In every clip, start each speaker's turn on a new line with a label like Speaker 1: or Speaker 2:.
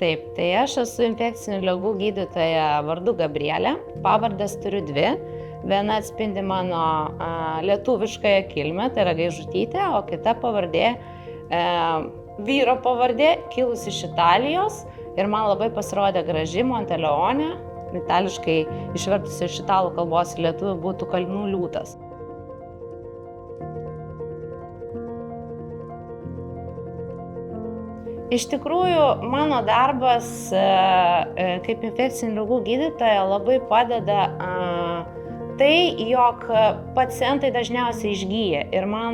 Speaker 1: Taip, tai aš esu infekcinių ligų gydytoja vardu Gabrielė, pavardės turiu dvi. Viena atspindi mano lietuviškąją kilmę, tai yra Gaižutytė, o kita pavardė, vyro pavardė, kilusi iš Italijos ir man labai pasirodė graži, Monteleone, itališkai išvertus iš italų kalbos į lietuvių būtų Kalnų liūtas. Iš tikrųjų, mano darbas kaip infekcinių ligų gydytoja labai padeda tai, jog pacientai dažniausiai išgyja ir man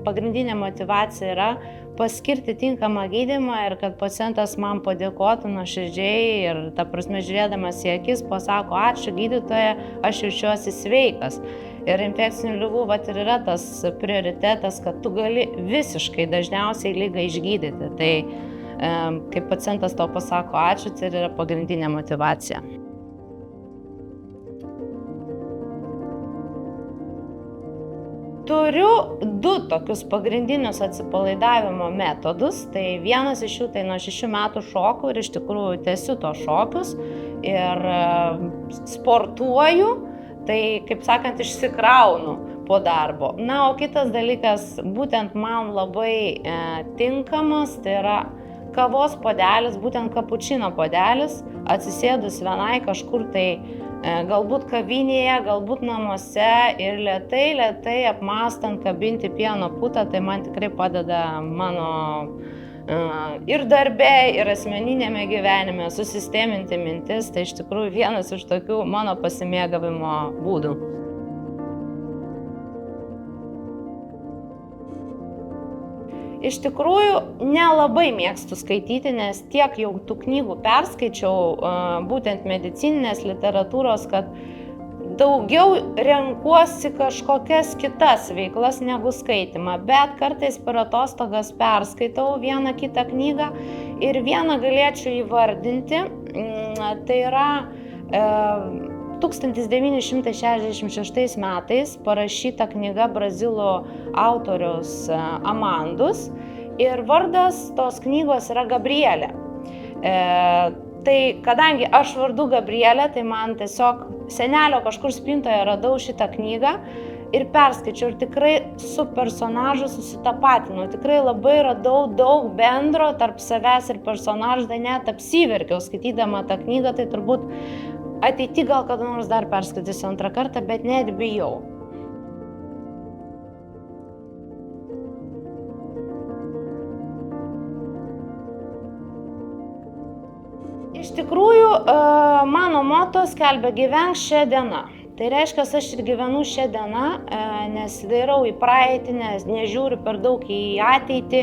Speaker 1: pagrindinė motyvacija yra paskirti tinkamą gydymą ir kad pacientas man padėkotų nuoširdžiai ir ta prasme žiūrėdamas į akis pasako ačiū gydytoja, aš jaučiuosi sveikas. Ir infekcinių ligų ir yra tas prioritetas, kad tu gali visiškai dažniausiai ligą išgydyti. Tai kai pacientas to pasako ačiū, tai yra pagrindinė motyvacija. Turiu du tokius pagrindinius atsipalaidavimo metodus. Tai vienas iš jų tai nuo 6 metų šoku ir iš tikrųjų tęsiu tos šokius ir sportuoju. Tai, kaip sakant, išsikraunu po darbo. Na, o kitas dalykas, būtent man labai tinkamas, tai yra kavos puodelis, būtent kapučino puodelis, atsisėdus vienai kažkur tai galbūt kavinėje, galbūt namuose ir lėtai apmąstant kabinti pieno putą, tai man tikrai padeda mano ir darbe, ir asmeninėme gyvenime susisteminti mintis, tai iš tikrųjų vienas iš tokių mano pasimėgavimo būdų. Iš tikrųjų, nelabai mėgstu skaityti, nes tiek jau tų knygų perskaičiau, būtent medicininės literatūros, kad daugiau renkuosi kažkokias kitas veiklas negu skaitimą, bet kartais per atostogas perskaitau vieną kitą knygą ir vieną galėčiau įvardinti, tai yra 1966 metais parašyta knyga brazilų autoriaus Amandus ir vardas tos knygos yra Gabrielė. Tai kadangi aš vardu Gabrielė, tai man tiesiog senelio kažkur spintoje radau šitą knygą ir perskaičiau ir tikrai su personažu susitapatinau. Tikrai labai radau daug bendro tarp savęs ir personažo, tai net apsiverkiau skaitydama tą knygą, tai turbūt ateity gal kada nors dar perskaitysiu antrą kartą, bet net bijau. Iš tikrųjų, mano moto skelbia gyvenk šią dieną. Tai reiškia, aš ir gyvenu šią dieną, nesidairau į praeitį, nežiūriu per daug į ateitį.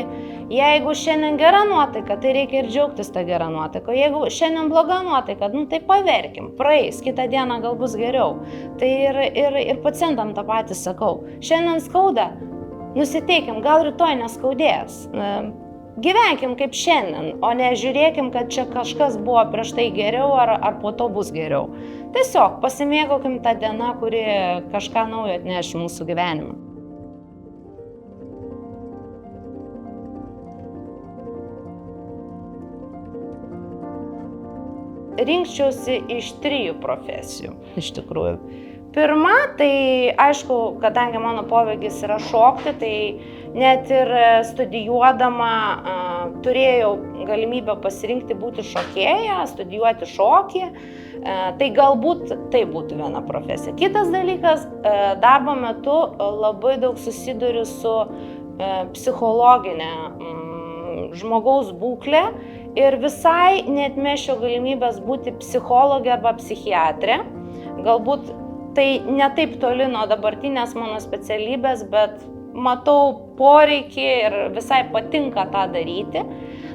Speaker 1: Jeigu šiandien gera nuotaika, tai reikia ir džiaugtis tą gerą nuotaiką. Jeigu šiandien bloga nuotaika, tai paverkim, praeis, kitą dieną gal bus geriau. Tai ir pacientam tą patį sakau. Šiandien skauda, nusiteikim, gal rytoj neskaudės. Gyvenkim kaip šiandien, o ne žiūrėkim, kad čia kažkas buvo prieš tai geriau ar po to bus geriau. Tiesiog pasimėgaukim tą dieną, kuri kažką naujo atneš mūsų gyvenimą. Rinkčiausi iš 3 profesijų, iš tikrųjų. Pirma, tai aišku, kadangi mano pomėgis yra šokti, tai net ir studijuodama turėjau galimybę pasirinkti būti šokėja, studijuoti šokį, tai galbūt tai būtų viena profesija. Kitas dalykas, darbo metu labai daug susiduriu su psichologinė žmogaus būklė ir visai neatmesčiau galimybės būti psichologė arba psichiatrė. Galbūt tai ne taip toli nuo dabartinės mano specialybės, bet matau poreikį ir visai patinka tą daryti.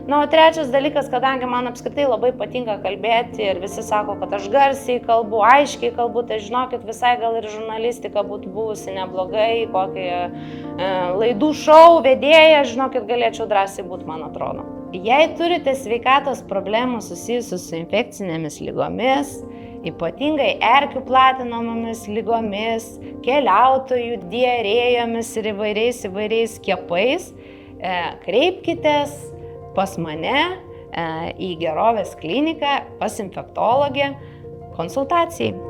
Speaker 1: Na, o trečias dalykas, kadangi man apskritai labai patinka kalbėti ir visi sako, kad aš garsiai kalbu, aiškiai kalbu, tai žinokit, visai gal ir žurnalistika būtų buvusi neblogai, kokį laidų šou vedėją, žinokit, galėčiau drąsiai būti, man atrodo. Jei turite sveikatos problemų susijusių su infekcinėmis ligomis ypatingai erkių platinamomis lygomis, keliautojų diarėjomis ir įvairiais skiepais, kreipkitės pas mane į Gerovės kliniką, pas infektologę konsultacijai.